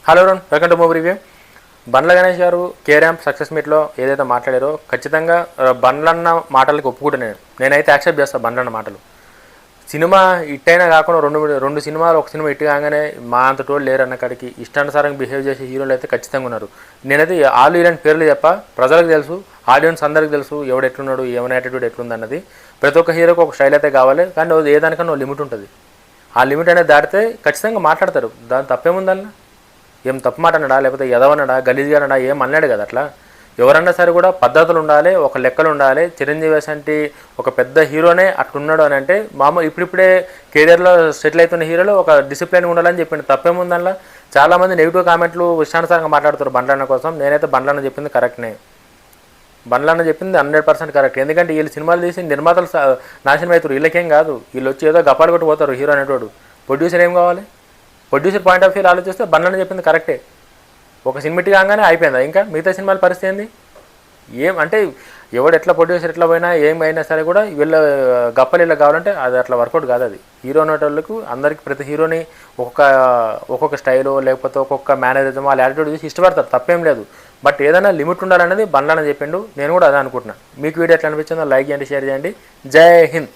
Hello everyone, welcome to movie review. Bandla Ganesh గారు KRM success మీట్లో ఏదైతే మాట్లాడారో ఖచ్చితంగా బండ్లన్న మాటలకి ఒప్పుకుంటే నేనైతే యాక్సెప్ట్ చేస్తాను. బండ్లన్న మాటలు సినిమా హిట్ అయినా కాకుండా రెండు సినిమాలు ఒక సినిమా హిట్ కాగానే మా అంత టోళ్ళు లేరు అన్న కాడికి ఇష్టానుసారంగా బిహేవ్ చేసే హీరోలు అయితే ఖచ్చితంగా ఉన్నారు. నేనైతే ఆల్ ఇలాంటి పేర్లు చెప్ప, ప్రజలకు తెలుసు, ఆడియన్స్ అందరికి తెలుసు ఎవడు ఎట్లున్నాడు, ఏమైనా యాటిట్యూడ్ ఎట్లుంది అన్నది. ప్రతి ఒక్క హీరోకి ఒక స్టైల్ అయితే కావాలి, కానీ ఏదానికన్నా లిమిట్ ఉంటుంది. ఆ లిమిట్ అనేది దాటితే ఖచ్చితంగా మాట్లాడతారు. దాని తప్పేముందన్న, ఏం తప్పు మాట అన్నాడా, లేకపోతే ఎదవన్నాడా, గలీజ్గా అన్నాడా, ఏం అన్నాడు కదా. అట్లా ఎవరన్నా సరే కూడా పద్ధతులు ఉండాలి, ఒక లెక్కలు ఉండాలి. చిరంజీవి అంటే ఒక పెద్ద హీరోనే అట్లున్నాడు అని అంటే మామూలు ఇప్పుడిప్పుడే కెరియర్లో సెటిల్ అవుతున్న హీరోలో ఒక డిసిప్లిన్ ఉండాలని చెప్పింది. తప్పేముందల్లా చాలామంది నెగిటివ్ కామెంట్లు ఇష్టానుసారంగా మాట్లాడుతారు బండ్లన్న కోసం. నేనైతే బండ్లన్న చెప్పింది కరెక్ట్నే. బండ్లన్న చెప్పింది 100% కరెక్ట్. ఎందుకంటే వీళ్ళు సినిమాలు తీసి నిర్మాతలు నాశనం అవుతారు. వీళ్ళకేం కాదు, వీళ్ళు వచ్చి ఏదో గప్పాలు కొట్టి పోతారు. హీరో అనేటోడు ప్రొడ్యూసర్ ఏం కావాలి? ప్రొడ్యూసర్ పాయింట్ ఆఫ్ వ్యూ ఆలోచిస్తే బండ్లన్న చెప్పింది కరెక్టే. ఒక సినిమాటి కాగానే అయిపోయిందా? ఇంకా మిగతా సినిమాల పరిస్థితి ఏంది? ఏం అంటే ఎవడు ఎట్లా ప్రొడ్యూసర్ ఎట్లా పోయినా ఏమైనా సరే కూడా వీళ్ళ గప్పలు ఇలా కావాలంటే అది అట్లా వర్కౌట్ కాదు. అది హీరో అనేటోళ్ళకు అందరికీ ప్రతి హీరోని ఒక్కొక్క స్టైలు లేకపోతే ఒక్కొక్క మేనేజం వాళ్ళ యాటిట్యూడ్ చూసి ఇష్టపడతారు, తప్పేం లేదు. బట్ ఏదైనా లిమిట్ ఉండాలనేది బండ్లన్న చెప్పిండు. నేను కూడా అదే అనుకుంటున్నాను. మీకు వీడియో ఎట్లా అనిపించిందో లైక్ చేయండి, షేర్ చేయండి. జై హింద్.